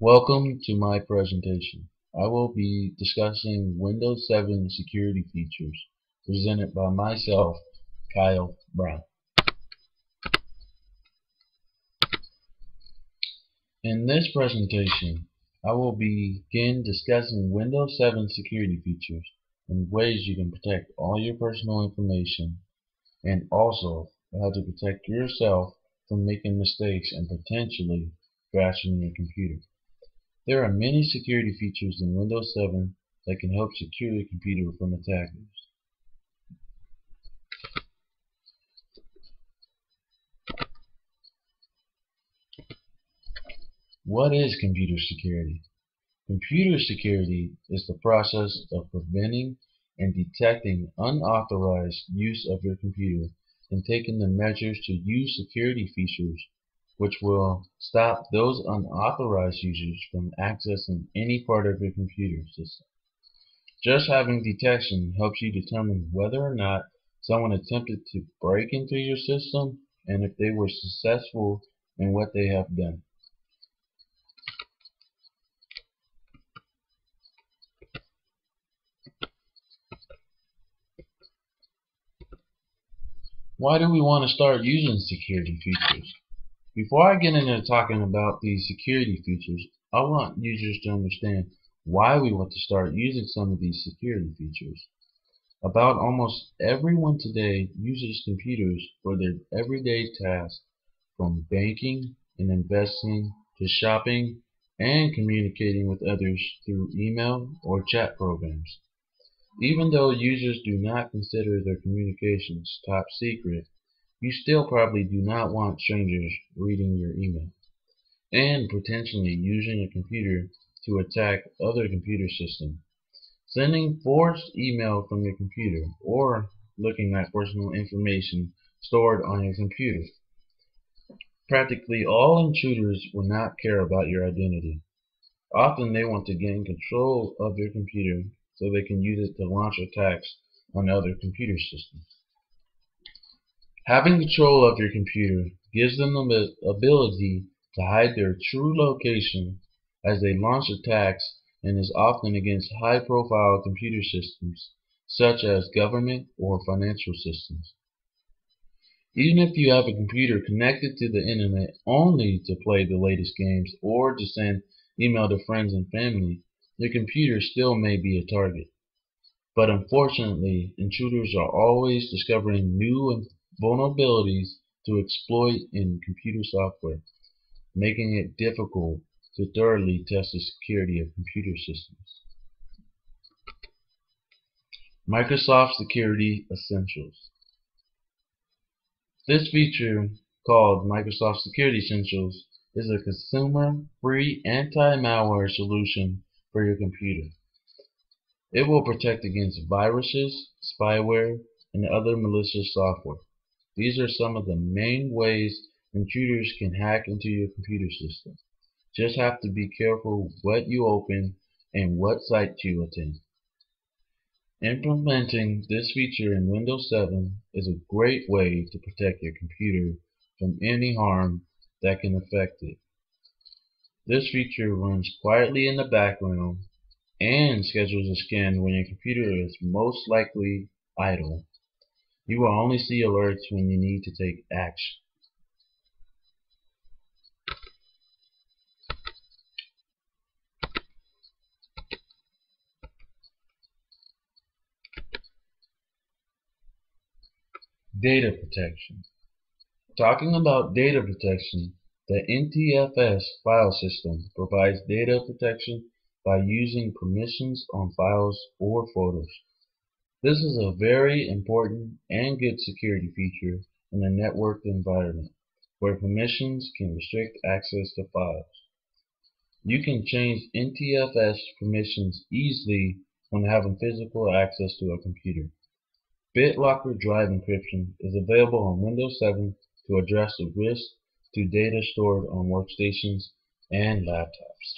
Welcome to my presentation. I will be discussing Windows 7 security features presented by myself, Kyle Brown. In this presentation, I will begin discussing Windows 7 security features and ways you can protect all your personal information, and also how to protect yourself from making mistakes and potentially crashing your computer. There are many security features in Windows 7 that can help secure your computer from attackers. What is computer security? Computer security is the process of preventing and detecting unauthorized use of your computer and taking the measures to use security features which will stop those unauthorized users from accessing any part of your computer system. Just having detection helps you determine whether or not someone attempted to break into your system and if they were successful in what they have done. Why do we want to start using security features? Before I get into talking about these security features, I want users to understand why we want to start using some of these security features. About almost everyone today uses computers for their everyday tasks, from banking and investing to shopping and communicating with others through email or chat programs. Even though users do not consider their communications top secret, you still probably do not want strangers reading your email and potentially using a computer to attack other computer systems. Sending forced email from your computer or looking at personal information stored on your computer. Practically all intruders will not care about your identity. Often they want to gain control of your computer so they can use it to launch attacks on other computer systems. Having control of your computer gives them the ability to hide their true location as they launch attacks and is often against high-profile computer systems such as government or financial systems. Even if you have a computer connected to the internet only to play the latest games or to send email to friends and family, your computer still may be a target. But unfortunately, intruders are always discovering new vulnerabilities to exploit in computer software, making it difficult to thoroughly test the security of computer systems. Microsoft Security Essentials. This feature, called Microsoft Security Essentials, is a consumer-free anti-malware solution for your computer. It will protect against viruses, spyware, and other malicious software. These are some of the main ways intruders can hack into your computer system. Just have to be careful what you open and what sites you attend. Implementing this feature in Windows 7 is a great way to protect your computer from any harm that can affect it. This feature runs quietly in the background and schedules a scan when your computer is most likely idle. You will only see alerts when you need to take action. Data protection. Talking about data protection, the NTFS file system provides data protection by using permissions on files or folders. This is a very important and good security feature in a networked environment where permissions can restrict access to files. You can change NTFS permissions easily when having physical access to a computer. BitLocker Drive encryption is available on Windows 7 to address the risk to data stored on workstations and laptops.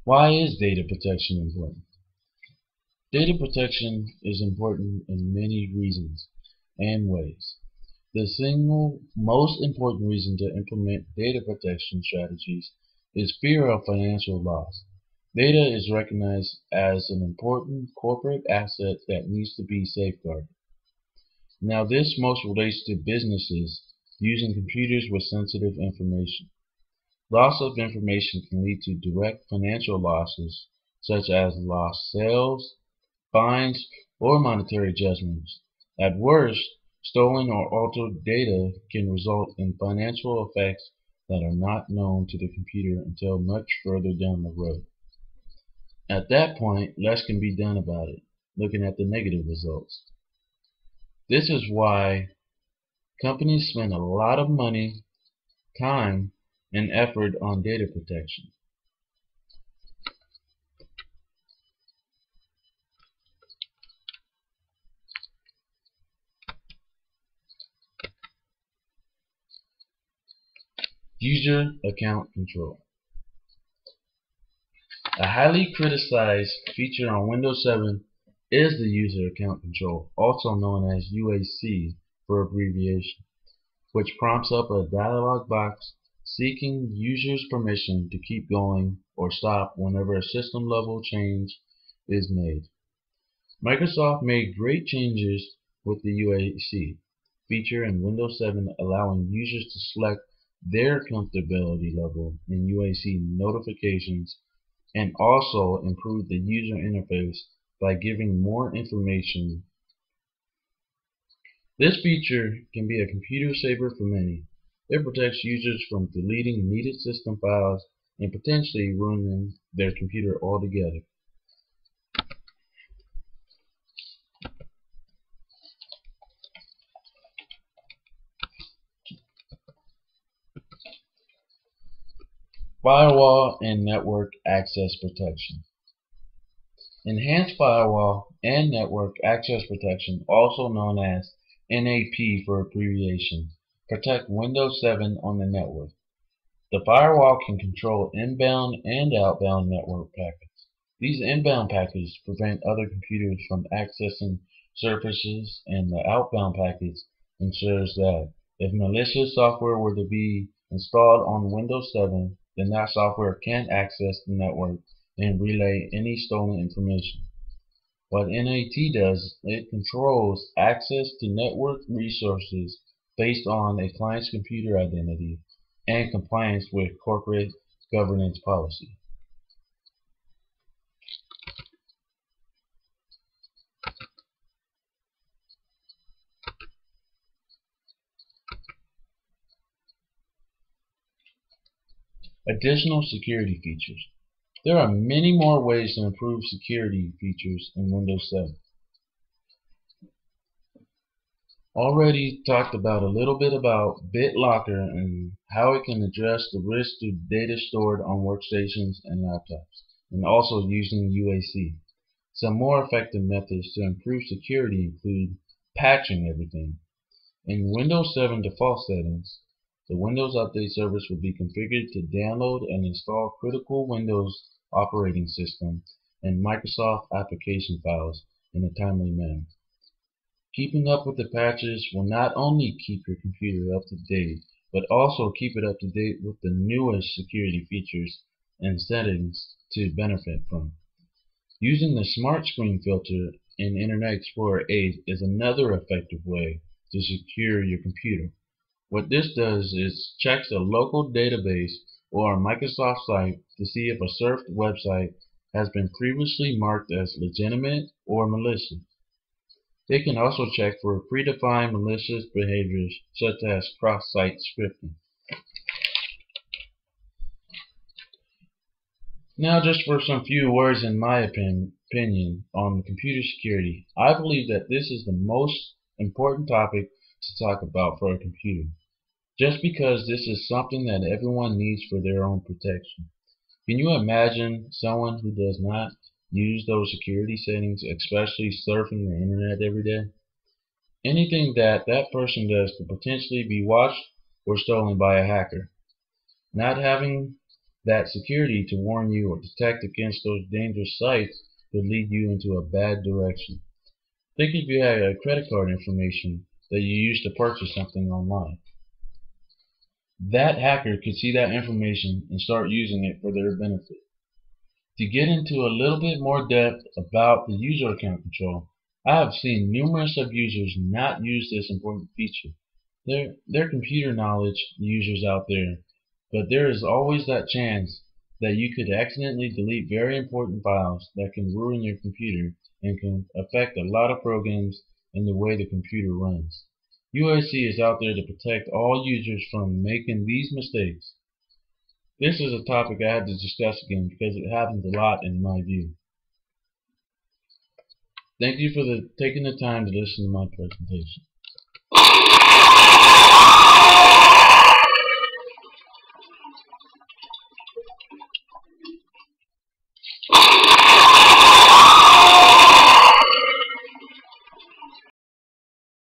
Why is data protection important? Data protection is important in many reasons and ways. The single most important reason to implement data protection strategies is fear of financial loss. Data is recognized as an important corporate asset that needs to be safeguarded. Now this most relates to businesses using computers with sensitive information. Loss of information can lead to direct financial losses such as lost sales, fines, or monetary judgments. At worst, stolen or altered data can result in financial effects that are not known to the computer until much further down the road. At that point, less can be done about it, looking at the negative results. This is why companies spend a lot of money, time, and effort on data protection. User account control. A highly criticized feature on Windows 7 is the user account control, also known as UAC for abbreviation, which prompts up a dialog box seeking users' permission to keep going or stop whenever a system level change is made. Microsoft made great changes with the UAC feature in Windows 7, allowing users to select their comfortability level in UAC notifications, and also improve the user interface by giving more information. This feature can be a computer saver for many. It protects users from deleting needed system files and potentially ruining their computer altogether. Firewall and network access protection. Enhanced firewall and network access protection, also known as NAP for abbreviation, protect Windows 7 on the network. The firewall can control inbound and outbound network packets. These inbound packets prevent other computers from accessing services, and the outbound packets ensures that if malicious software were to be installed on Windows 7, then that software can't access the network and relay any stolen information. What NAT does, it controls access to network resources based on a client's computer identity and compliance with corporate governance policy. Additional security features. There are many more ways to improve security features in Windows 7. Already talked about a little bit about BitLocker and how it can address the risk to data stored on workstations and laptops, and also using UAC. Some more effective methods to improve security include patching everything. In Windows 7 default settings, the Windows Update service will be configured to download and install critical Windows operating system and Microsoft application files in a timely manner. Keeping up with the patches will not only keep your computer up to date, but also keep it up to date with the newest security features and settings to benefit from. Using the Smart Screen filter in Internet Explorer 8 is another effective way to secure your computer. What this does is checks a local database or a Microsoft site to see if a served website has been previously marked as legitimate or malicious. It can also check for predefined malicious behaviors such as cross-site scripting. Now just for some few words in my opinion on computer security. I believe that this is the most important topic to talk about for a computer, just because this is something that everyone needs for their own protection. Can you imagine someone who does not use those security settings, especially surfing the internet every day? Anything that that person does could potentially be watched or stolen by a hacker. Not having that security to warn you or detect against those dangerous sites could lead you into a bad direction. Think if you had credit card information that you used to purchase something online. That hacker could see that information and start using it for their benefit. To get into a little bit more depth about the user account control, I have seen numerous abusers not use this important feature. There are computer knowledge users out there, but there is always that chance that you could accidentally delete very important files that can ruin your computer and can affect a lot of programs and the way the computer runs. UIC is out there to protect all users from making these mistakes. This is a topic I had to discuss again because it happens a lot in my view. Thank you for taking the time to listen to my presentation.